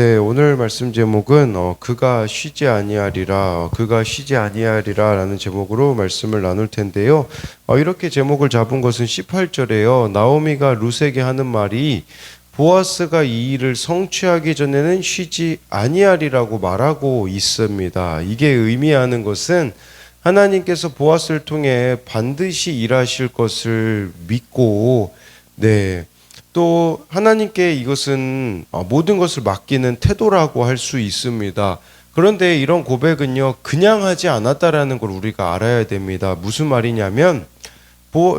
네, 오늘 말씀 제목은 그가 쉬지 아니하리라, 그가 쉬지 아니하리라라는 제목으로 말씀을 나눌 텐데요. 이렇게 제목을 잡은 것은 18절에요. 나오미가 룻에게 하는 말이 보아스가 이 일을 성취하기 전에는 쉬지 아니하리라고 말하고 있습니다. 이게 의미하는 것은 하나님께서 보아스를 통해 반드시 일하실 것을 믿고, 네, 또 하나님께 이것은 모든 것을 맡기는 태도라고 할 수 있습니다. 그런데 이런 고백은요, 그냥 하지 않았다라는 걸 우리가 알아야 됩니다. 무슨 말이냐면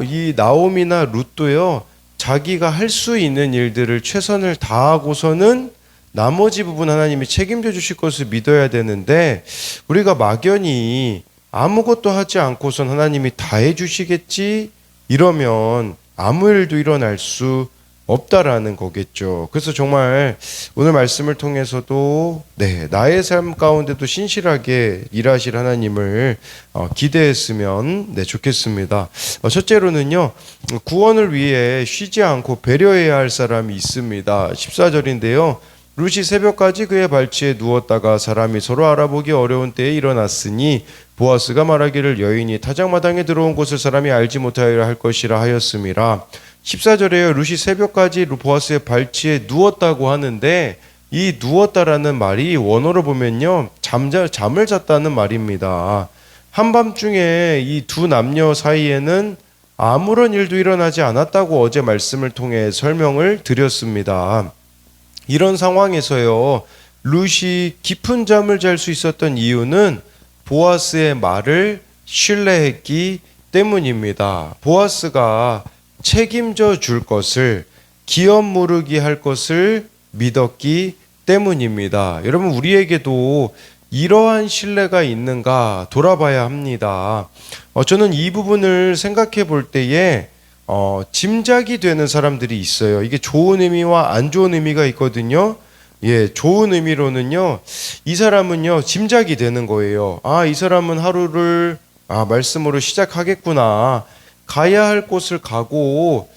이 나오미나 룻도요, 자기가 할 수 있는 일들을 최선을 다하고서는 나머지 부분 하나님이 책임져 주실 것을 믿어야 되는데, 우리가 막연히 아무것도 하지 않고선 하나님이 다 해주시겠지 이러면 아무 일도 일어날 수 없다라는 거겠죠. 그래서 정말 오늘 말씀을 통해서도 나의 삶 가운데도 신실하게 일하실 하나님을 기대했으면 좋겠습니다. 첫째로는요, 구원을 위해 쉬지 않고 배려해야 할 사람이 있습니다. 14절인데요. 룻이 새벽까지 그의 발치에 누웠다가 사람이 서로 알아보기 어려운 때에 일어났으니 보아스가 말하기를 여인이 타작마당에 들어온 곳을 사람이 알지 못하여야 할 것이라 하였음이라. 14절에요. 룻이 새벽까지 보아스의 발치에 누웠다고 하는데, 이 누웠다라는 말이 원어로 보면요, 잠을 잤다는 말입니다. 한밤중에 이 두 남녀 사이에는 아무런 일도 일어나지 않았다고 어제 말씀을 통해 설명을 드렸습니다. 이런 상황에서요, 룻이 깊은 잠을 잘 수 있었던 이유는 보아스의 말을 신뢰했기 때문입니다. 보아스가 책임져 줄 것을, 기업 무르기 할 것을 믿었기 때문입니다. 여러분, 우리에게도 이러한 신뢰가 있는가 돌아봐야 합니다. 저는 이 부분을 생각해 볼 때에 짐작이 되는 사람들이 있어요. 이게 좋은 의미와 안 좋은 의미가 있거든요. 좋은 의미로는요, 이 사람은요, 짐작이 되는 거예요. 이 사람은 하루를 말씀으로 시작하겠구나. 가야 할 곳을 가고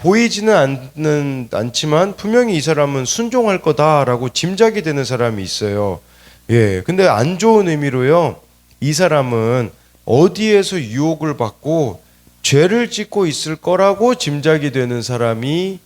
보이지는 않지만 분명히 이 사람은 순종할 거다라고 짐작이 되는 사람이 있어요. 근데 안 좋은 의미로요, 이 사람은 어디에서 유혹을 받고 죄를 짓고 있을 거라고 짐작이 되는 사람이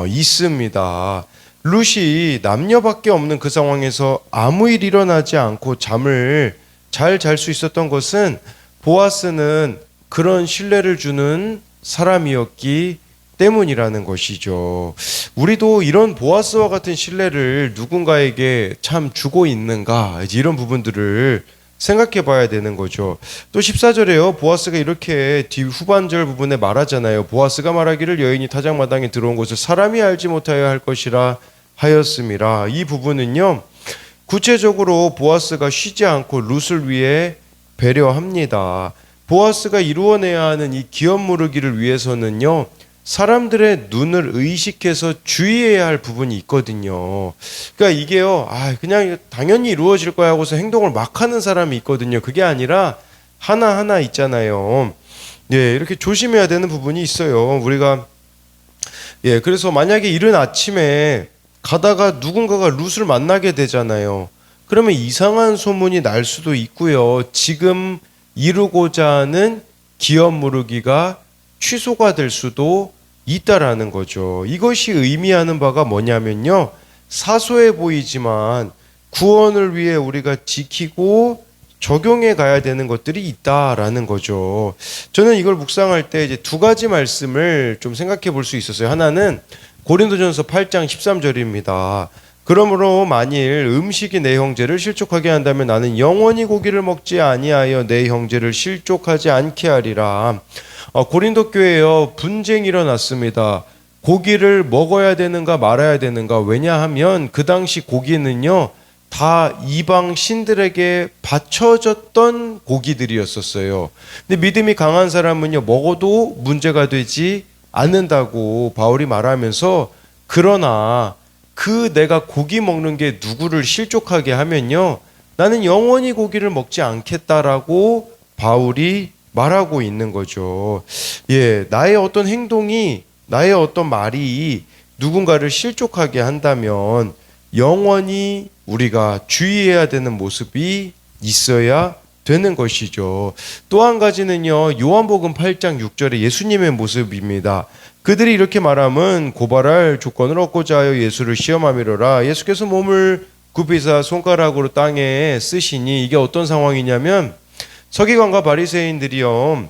있습니다. 룻이 남녀밖에 없는 그 상황에서 아무 일 일어나지 않고 잠을 잘 잘 수 있었던 것은 보아스는 그런 신뢰를 주는 사람이었기 때문이라는 것이죠. 우리도 이런 보아스와 같은 신뢰를 누군가에게 참 주고 있는가, 이런 부분들을 생각해 봐야 되는 거죠. 또 14절에요. 보아스가 이렇게 뒤 후반절 부분에 말하잖아요. 보아스가 말하기를 여인이 타작마당에 들어온 것을 사람이 알지 못하여 할 것이라 하였음이라. 이 부분은요, 구체적으로 보아스가 쉬지 않고 룻을 위해 배려합니다. 보아스가 이루어내야 하는 이 기업 무르기를 위해서는요, 사람들의 눈을 의식해서 주의해야 할 부분이 있거든요. 그러니까 이게요, 그냥 당연히 이루어질 거야 하고서 행동을 막 하는 사람이 있거든요. 그게 아니라 하나하나 있잖아요. 이렇게 조심해야 되는 부분이 있어요. 우리가, 그래서 만약에 이른 아침에 가다가 누군가가 룻을 만나게 되잖아요. 그러면 이상한 소문이 날 수도 있고요. 지금 이루고자 하는 기업 무르기가 취소가 될 수도 있다라는 거죠. 이것이 의미하는 바가 뭐냐면요, 사소해 보이지만 구원을 위해 우리가 지키고 적용해 가야 되는 것들이 있다라는 거죠. 저는 이걸 묵상할 때 이제 두 가지 말씀을 좀 생각해 볼 수 있었어요. 하나는 고린도전서 8장 13절입니다. 그러므로 만일 음식이 내 형제를 실족하게 한다면 나는 영원히 고기를 먹지 아니하여 내 형제를 실족하지 않게 하리라. 고린도 교회에 분쟁이 일어났습니다. 고기를 먹어야 되는가 말아야 되는가. 왜냐하면 그 당시 고기는요, 다 이방 신들에게 바쳐졌던 고기들이었었어요. 근데 믿음이 강한 사람은요, 먹어도 문제가 되지 않는다고 바울이 말하면서, 그러나 내가 고기 먹는 게 누구를 실족하게 하면요, 나는 영원히 고기를 먹지 않겠다라고 바울이 말하고 있는 거죠. 나의 어떤 행동이, 나의 어떤 말이 누군가를 실족하게 한다면 영원히 우리가 주의해야 되는 모습이 있어야 되는 것이죠. 또 한 가지는요, 요한복음 8장 6절에 예수님의 모습입니다. 그들이 이렇게 말함은 고발할 조건을 얻고자 하여 예수를 시험함이로라. 예수께서 몸을 굽히사 손가락으로 땅에 쓰시니, 이게 어떤 상황이냐면 서기관과 바리새인들이요,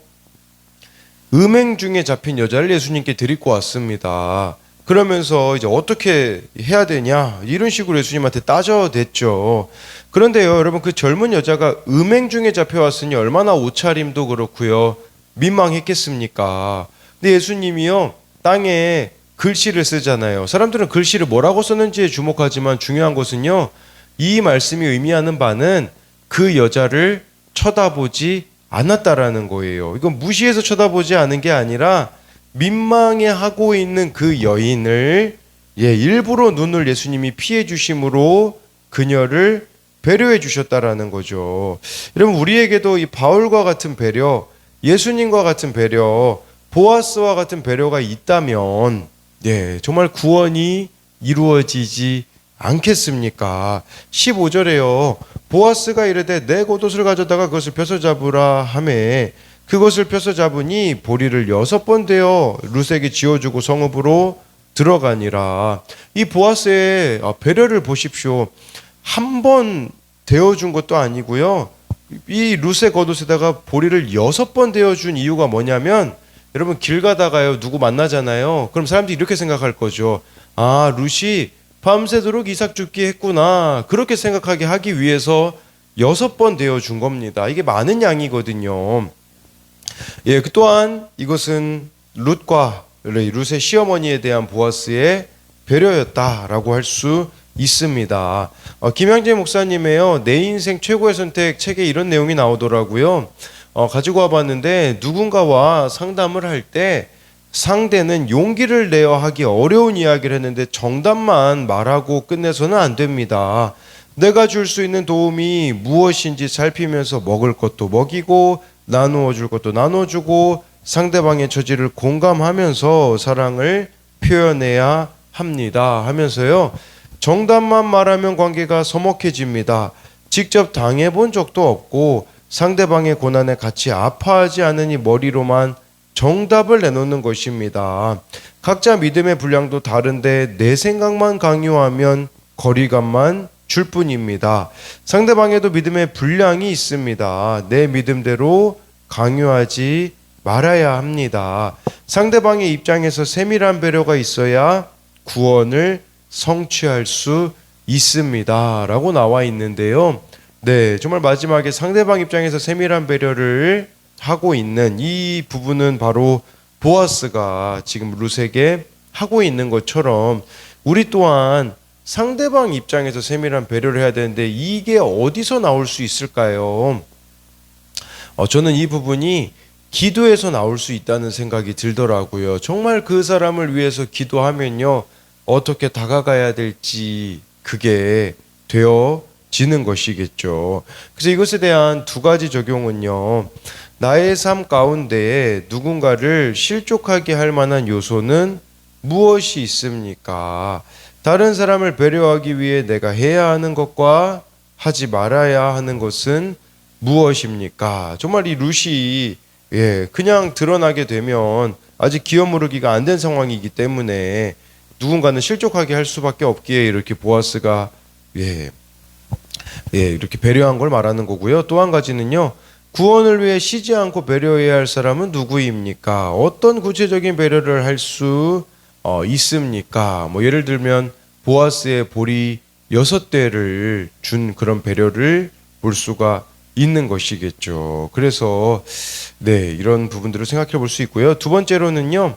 음행 중에 잡힌 여자를 예수님께 데리고 왔습니다. 그러면서 이제 어떻게 해야 되냐 이런 식으로 예수님한테 따져댔죠. 그런데요, 여러분, 그 젊은 여자가 음행 중에 잡혀왔으니 얼마나 옷차림도 그렇고요 민망했겠습니까? 근데 예수님이요, 땅에 글씨를 쓰잖아요. 사람들은 글씨를 뭐라고 썼는지에 주목하지만 중요한 것은요, 이 말씀이 의미하는 바는 그 여자를 쳐다보지 않았다라는 거예요. 이건 무시해서 쳐다보지 않은 게 아니라 민망해하고 있는 그 여인을 일부러 눈을 예수님이 피해 주심으로 그녀를 배려해 주셨다라는 거죠. 여러분, 우리에게도 이 바울과 같은 배려, 예수님과 같은 배려, 보아스와 같은 배려가 있다면 정말 구원이 이루어지지 않겠습니까? 15절에요. 보아스가 이르되 내 겉옷을 가져다가 그것을 펴서 잡으라 하매 그것을 펴서 잡으니 보리를 6번 되어 룻에게 지어주고 성읍으로 들어가니라. 이 보아스의 배려를 보십시오. 한 번 되어준 것도 아니고요, 이 룻의 겉옷에다가 보리를 6번 되어준 이유가 뭐냐면, 여러분, 길 가다가요 누구 만나잖아요. 그럼 사람들이 이렇게 생각할 거죠. 아, 룻이 밤새도록 이삭 줍기 했구나, 그렇게 생각하게 하기 위해서 6번 되어준 겁니다. 이게 많은 양이거든요. 그 또한 이것은 룻의 시어머니에 대한 보아스의 배려였다라고 할 수 있습니다. 김양재 목사님의요, 내 인생 최고의 선택 책에 이런 내용이 나오더라고요. 가지고 와봤는데, 누군가와 상담을 할 때 상대는 용기를 내어 하기 어려운 이야기를 했는데 정답만 말하고 끝내서는 안 됩니다. 내가 줄 수 있는 도움이 무엇인지 살피면서 먹을 것도 먹이고 나누어 줄 것도 나눠주고 상대방의 처지를 공감하면서 사랑을 표현해야 합니다 하면서요, 정답만 말하면 관계가 서먹해집니다. 직접 당해본 적도 없고 상대방의 고난에 같이 아파하지 않으니 머리로만 정답을 내놓는 것입니다. 각자 믿음의 분량도 다른데 내 생각만 강요하면 거리감만 줄 뿐입니다. 상대방에도 믿음의 분량이 있습니다. 내 믿음대로 강요하지 말아야 합니다. 상대방의 입장에서 세밀한 배려가 있어야 구원을 성취할 수 있습니다 라고 나와 있는데요, 정말 마지막에 상대방 입장에서 세밀한 배려를 하고 있는 이 부분은 바로 보아스가 지금 룻에게 하고 있는 것처럼 우리 또한 상대방 입장에서 세밀한 배려를 해야 되는데, 이게 어디서 나올 수 있을까요? 저는 이 부분이 기도에서 나올 수 있다는 생각이 들더라고요. 정말 그 사람을 위해서 기도하면요, 어떻게 다가가야 될지 그게 되어지는 것이겠죠. 그래서 이것에 대한 두 가지 적용은요, 나의 삶 가운데 누군가를 실족하게 할 만한 요소는 무엇이 있습니까? 다른 사람을 배려하기 위해 내가 해야 하는 것과 하지 말아야 하는 것은 무엇입니까? 정말 이 룻이 그냥 드러나게 되면 아직 기어무르기가 안 된 상황이기 때문에 누군가는 실족하게 할 수밖에 없기에 이렇게 보아스가 이렇게 배려한 걸 말하는 거고요. 또 한 가지는요, 구원을 위해 쉬지 않고 배려해야 할 사람은 누구입니까? 어떤 구체적인 배려를 할 수 있습니까? 예를 들면 보아스의 보리 6대를 준 그런 배려를 볼 수가 있는 것이겠죠. 그래서 이런 부분들을 생각해 볼 수 있고요. 두 번째로는요,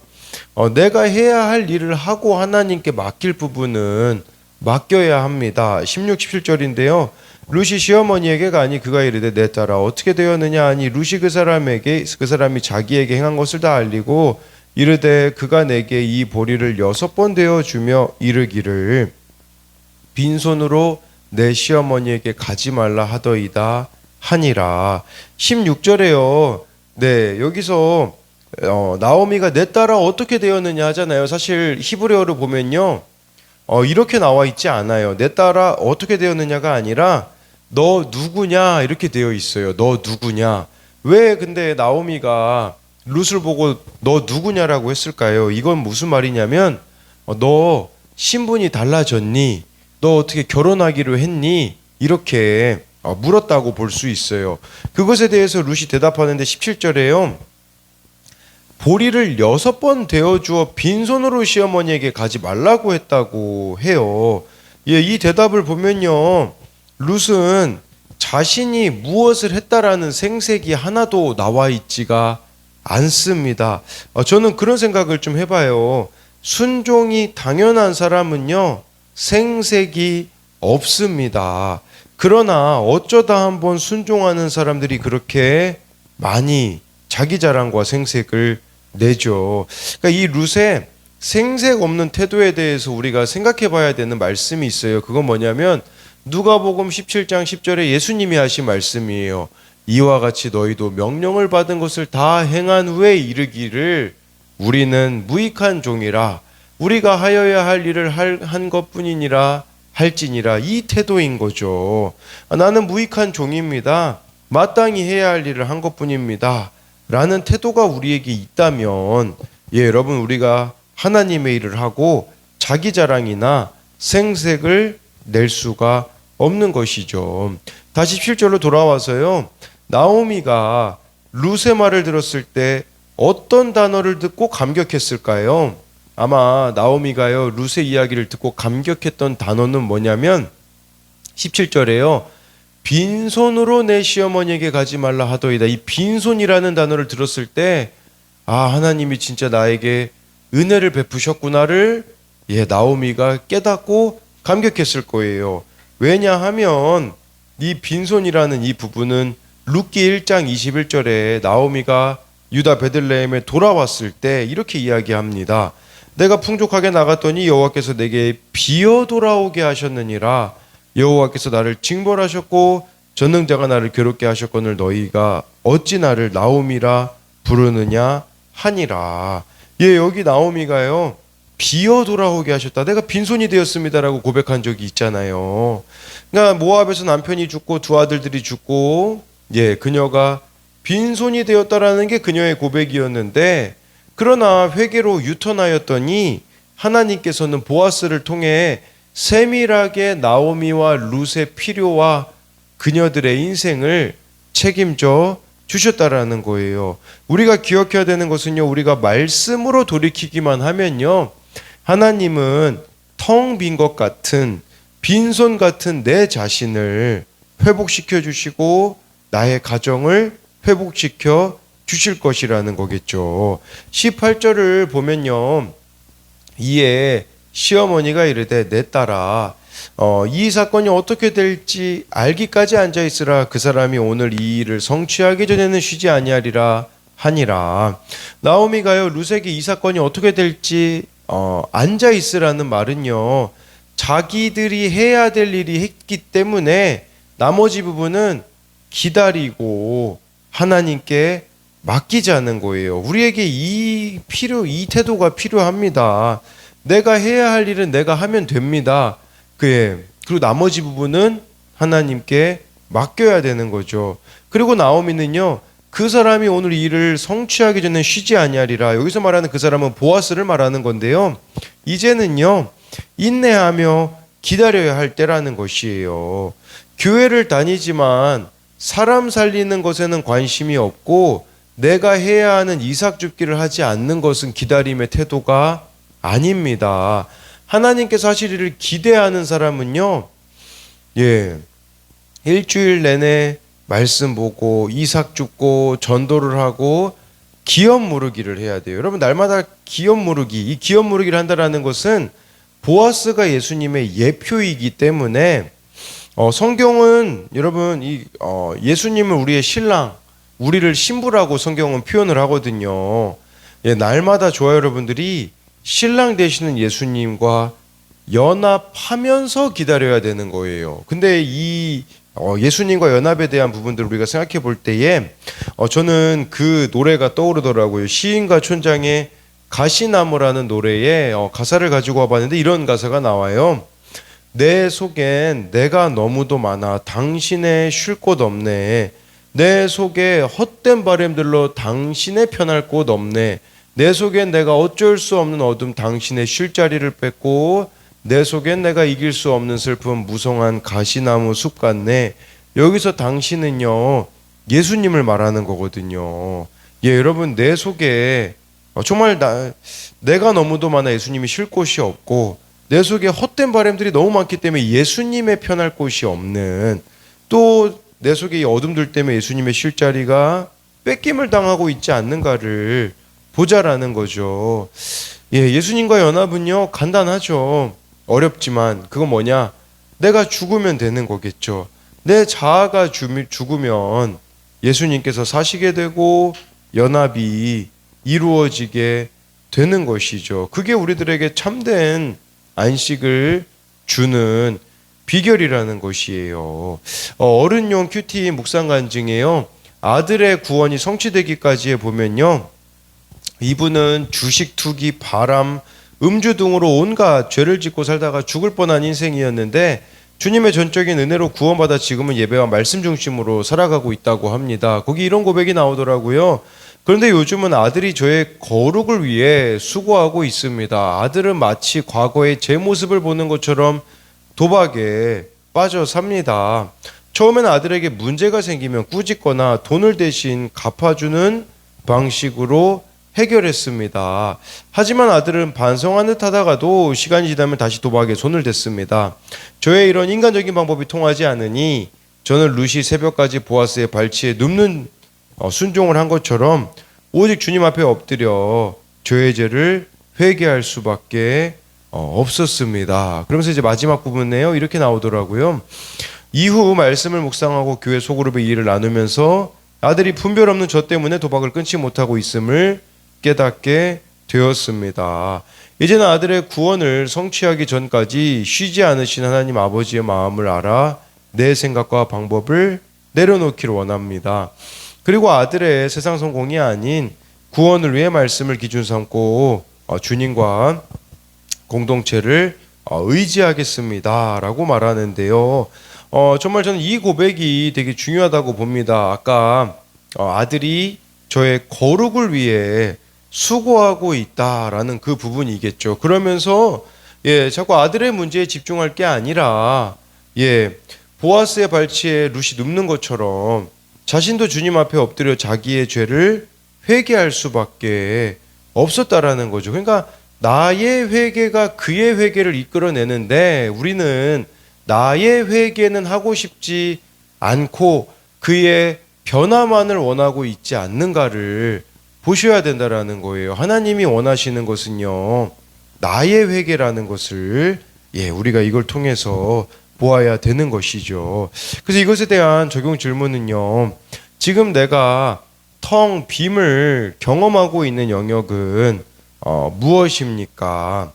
내가 해야 할 일을 하고 하나님께 맡길 부분은 맡겨야 합니다. 16, 17절인데요. 룻이 시어머니에게 가니 그가 이르되 내 딸아 어떻게 되었느냐 하니 룻이 그 사람이 자기에게 행한 것을 다 알리고 이르되 그가 내게 이 보리를 6번 되어 주며 이르기를 빈손으로 내 시어머니에게 가지 말라 하더이다 하니라. 16절에요. 여기서 나오미가 내 딸아 어떻게 되었느냐 하잖아요. 사실 히브리어로 보면요, 이렇게 나와 있지 않아요. 내 딸아 어떻게 되었느냐가 아니라 너 누구냐 이렇게 되어 있어요. 너 누구냐. 왜 근데 나오미가 룻을 보고 너 누구냐라고 했을까요? 이건 무슨 말이냐면 너 신분이 달라졌니? 너 어떻게 결혼하기로 했니? 이렇게 물었다고 볼 수 있어요. 그것에 대해서 룻이 대답하는데 17절에요. 보리를 6번 데워주어 빈손으로 시어머니에게 가지 말라고 했다고 해요. 예, 이 대답을 보면요. 룻은 자신이 무엇을 했다라는 생색이 하나도 나와 있지가 않습니다. 저는 그런 생각을 좀 해봐요. 순종이 당연한 사람은요, 생색이 없습니다. 그러나 어쩌다 한번 순종하는 사람들이 그렇게 많이 자기 자랑과 생색을 내죠. 그러니까 이 룻의 생색 없는 태도에 대해서 우리가 생각해 봐야 되는 말씀이 있어요. 그건 뭐냐면 누가복음 17장 10절에 예수님이 하신 말씀이에요. 이와 같이 너희도 명령을 받은 것을 다 행한 후에 이르기를 우리는 무익한 종이라 우리가 하여야 할 일을 한 것뿐이니라 할지니라. 이 태도인 거죠. 나는 무익한 종입니다. 마땅히 해야 할 일을 한 것뿐입니다. 라는 태도가 우리에게 있다면 여러분 우리가 하나님의 일을 하고 자기 자랑이나 생색을 낼 수가 없는 것이죠. 다시 17절로 돌아와서요. 나오미가 룻의 말을 들었을 때 어떤 단어를 듣고 감격했을까요? 아마 나오미가요 룻의 이야기를 듣고 감격했던 단어는 뭐냐면 17절에요. 빈손으로 내 시어머니에게 가지 말라 하더이다. 이 빈손이라는 단어를 들었을 때 하나님이 진짜 나에게 은혜를 베푸셨구나를 나오미가 깨닫고 감격했을 거예요. 왜냐하면 이 빈손이라는 이 부분은 룻기 1장 21절에 나오미가 유다 베들레헴에 돌아왔을 때 이렇게 이야기합니다. 내가 풍족하게 나갔더니 여호와께서 내게 비어 돌아오게 하셨느니라. 여호와께서 나를 징벌하셨고 전능자가 나를 괴롭게 하셨거늘 너희가 어찌 나를 나오미라 부르느냐 하니라. 여기 나오미가요 비어 돌아오게 하셨다. 내가 빈손이 되었습니다라고 고백한 적이 있잖아요. 그러니까 모압에서 남편이 죽고 두 아들들이 죽고 그녀가 빈손이 되었다라는 게 그녀의 고백이었는데, 그러나 회개로 유턴하였더니 하나님께서는 보아스를 통해 세밀하게 나오미와 룻의 필요와 그녀들의 인생을 책임져 주셨다라는 거예요. 우리가 기억해야 되는 것은요, 우리가 말씀으로 돌이키기만 하면요, 하나님은 텅 빈 것 같은 빈손 같은 내 자신을 회복시켜 주시고 나의 가정을 회복시켜 주실 것이라는 거겠죠. 18절을 보면요, 이에 시어머니가 이르되 내 딸아 이 사건이 어떻게 될지 알기까지 앉아있으라. 그 사람이 오늘 이 일을 성취하기 전에는 쉬지 아니하리라 하니라. 나오미가요 룻에게 이 사건이 어떻게 될지 앉아있으라는 말은요, 자기들이 해야 될 일이 했기 때문에 나머지 부분은 기다리고 하나님께 맡기자는 거예요. 우리에게 이 태도가 필요합니다. 내가 해야 할 일은 내가 하면 됩니다. 그리고 나머지 부분은 하나님께 맡겨야 되는 거죠. 그리고 나오미는요, 그 사람이 오늘 이 일을 성취하기 전에 쉬지 아니하리라. 여기서 말하는 그 사람은 보아스를 말하는 건데요, 이제는요 인내하며 기다려야 할 때라는 것이에요. 교회를 다니지만 사람 살리는 것에는 관심이 없고 내가 해야 하는 이삭 줍기를 하지 않는 것은 기다림의 태도가 아닙니다. 하나님께서 하실 일을 기대하는 사람은요, 일주일 내내 말씀 보고 이삭 줍고 전도를 하고 기업 무르기를 해야 돼요. 여러분, 날마다 기업 무르기, 이 기업 무르기를 한다라는 것은 보아스가 예수님의 예표이기 때문에 성경은 여러분 예수님을 우리의 신랑, 우리를 신부라고 성경은 표현을 하거든요. 날마다 저와 여러분들이 신랑 되시는 예수님과 연합하면서 기다려야 되는 거예요. 근데 이 예수님과 연합에 대한 부분들을 우리가 생각해 볼 때에 저는 그 노래가 떠오르더라고요. 시인과 촌장의 가시나무라는 노래에 가사를 가지고 와봤는데 이런 가사가 나와요. 내 속엔 내가 너무도 많아 당신의 쉴 곳 없네. 내 속에 헛된 바람들로 당신의 편할 곳 없네. 내 속엔 내가 어쩔 수 없는 어둠 당신의 쉴 자리를 뺏고 내 속엔 내가 이길 수 없는 슬픔 무성한 가시나무 숲 같네. 여기서 당신은요 예수님을 말하는 거거든요. 예, 여러분 내 속에 정말 내가 너무도 많아 예수님이 쉴 곳이 없고 내 속에 헛된 바람들이 너무 많기 때문에 예수님의 편할 곳이 없는, 또 내 속에 이 어둠들 때문에 예수님의 쉴 자리가 뺏김을 당하고 있지 않는가를 보자라는 거죠. 예, 예수님과 연합은요 간단하죠. 어렵지만 그건 뭐냐? 내가 죽으면 되는 거겠죠. 내 자아가 죽으면 예수님께서 사시게 되고 연합이 이루어지게 되는 것이죠. 그게 우리들에게 참된 안식을 주는 비결이라는 것이에요. 어른용 큐티 묵상 간증에요. 아들의 구원이 성취되기까지에 보면요. 이분은 주식, 투기, 바람, 음주 등으로 온갖 죄를 짓고 살다가 죽을 뻔한 인생이었는데 주님의 전적인 은혜로 구원받아 지금은 예배와 말씀 중심으로 살아가고 있다고 합니다. 거기 이런 고백이 나오더라고요. 그런데 요즘은 아들이 저의 거룩을 위해 수고하고 있습니다. 아들은 마치 과거의 제 모습을 보는 것처럼 도박에 빠져 삽니다. 처음에는 아들에게 문제가 생기면 꾸짖거나 돈을 대신 갚아주는 방식으로 해결했습니다. 하지만 아들은 반성한 듯 하다가도 시간이 지나면 다시 도박에 손을 댔습니다. 저의 이런 인간적인 방법이 통하지 않으니 저는 루시 새벽까지 보아스의 발치에 눕는 순종을 한 것처럼 오직 주님 앞에 엎드려 저의 죄를 회개할 수밖에 없었습니다. 그러면서 이제 마지막 부분에요 이렇게 나오더라고요. 이후 말씀을 묵상하고 교회 소그룹의 일을 나누면서 아들이 분별 없는 저 때문에 도박을 끊지 못하고 있음을 깨닫게 되었습니다. 이제는 아들의 구원을 성취하기 전까지 쉬지 않으신 하나님 아버지의 마음을 알아 내 생각과 방법을 내려놓기를 원합니다. 그리고 아들의 세상 성공이 아닌 구원을 위해 말씀을 기준 삼고 주님과 공동체를 의지하겠습니다 라고 말하는데요. 정말 저는 이 고백이 되게 중요하다고 봅니다. 아까 아들이 저의 거룩을 위해 수고하고 있다라는 그 부분이겠죠. 그러면서 자꾸 아들의 문제에 집중할 게 아니라 보아스의 발치에 룻이 눕는 것처럼 자신도 주님 앞에 엎드려 자기의 죄를 회개할 수밖에 없었다라는 거죠. 그러니까 나의 회개가 그의 회개를 이끌어내는데 우리는 나의 회개는 하고 싶지 않고 그의 변화만을 원하고 있지 않는가를 보셔야 된다라는 거예요. 하나님이 원하시는 것은요, 나의 회개라는 것을 우리가 이걸 통해서 보아야 되는 것이죠. 그래서 이것에 대한 적용 질문은요, 지금 내가 텅 빔을 경험하고 있는 영역은 무엇입니까?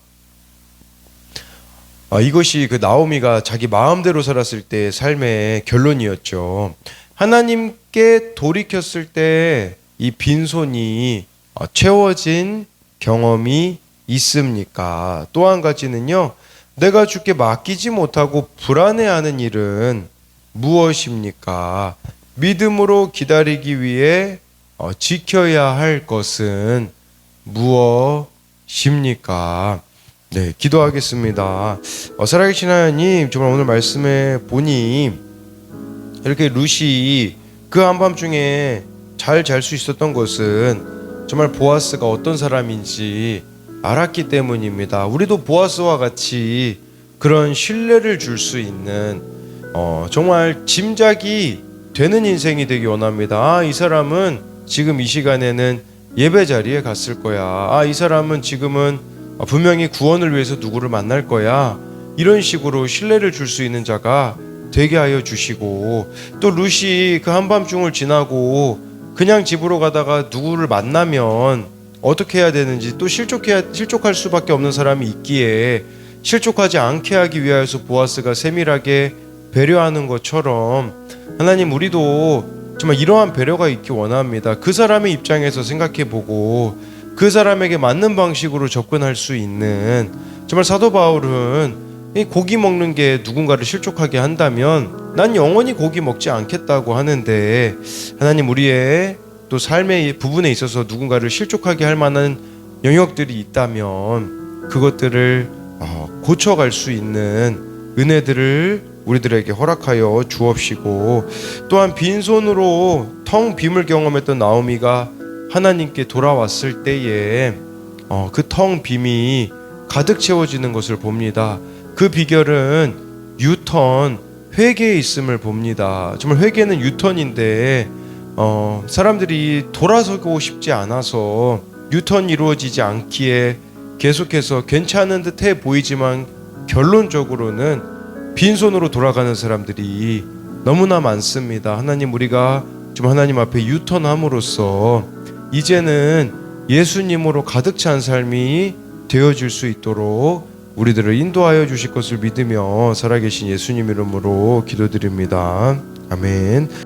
이것이 그 나오미가 자기 마음대로 살았을 때의 삶의 결론이었죠. 하나님께 돌이켰을 때 이 빈손이 채워진 경험이 있습니까? 또 한 가지는요, 내가 주께 맡기지 못하고 불안해하는 일은 무엇입니까? 믿음으로 기다리기 위해 지켜야 할 것은 무엇입니까? 네, 기도하겠습니다. 살아계신 하나님, 정말 오늘 말씀에 보니 이렇게 룻이 그 한밤중에 잘 잘 수 있었던 것은 정말 보아스가 어떤 사람인지 알았기 때문입니다. 우리도 보아스와 같이 그런 신뢰를 줄 수 있는 정말 짐작이 되는 인생이 되기 원합니다. 이 사람은 지금 이 시간에는 예배 자리에 갔을 거야. 이 사람은 지금은 분명히 구원을 위해서 누구를 만날 거야. 이런 식으로 신뢰를 줄 수 있는 자가 되게 하여 주시고, 또 룻이 그 한밤중을 지나고 그냥 집으로 가다가 누구를 만나면 어떻게 해야 되는지, 또 실족할 수밖에 없는 사람이 있기에 실족하지 않게 하기 위하여서 보아스가 세밀하게 배려하는 것처럼 하나님, 우리도 정말 이러한 배려가 있기 원합니다. 그 사람의 입장에서 생각해보고 그 사람에게 맞는 방식으로 접근할 수 있는, 정말 사도 바울은 이 고기 먹는 게 누군가를 실족하게 한다면 난 영원히 고기 먹지 않겠다고 하는데, 하나님 우리의 또 삶의 부분에 있어서 누군가를 실족하게 할 만한 영역들이 있다면 그것들을 고쳐갈 수 있는 은혜들을 우리들에게 허락하여 주옵시고, 또한 빈손으로 텅 빔을 경험했던 나오미가 하나님께 돌아왔을 때에 그 텅 빔이 가득 채워지는 것을 봅니다. 그 비결은 유턴, 회개에 있음을 봅니다. 정말 회개는 유턴인데 사람들이 돌아서고 싶지 않아서 유턴이 이루어지지 않기에 계속해서 괜찮은 듯해 보이지만 결론적으로는 빈손으로 돌아가는 사람들이 너무나 많습니다. 하나님, 우리가 좀 하나님 앞에 유턴함으로써 이제는 예수님으로 가득 찬 삶이 되어질 수 있도록 우리들을 인도하여 주실 것을 믿으며 살아계신 예수님 이름으로 기도드립니다. 아멘.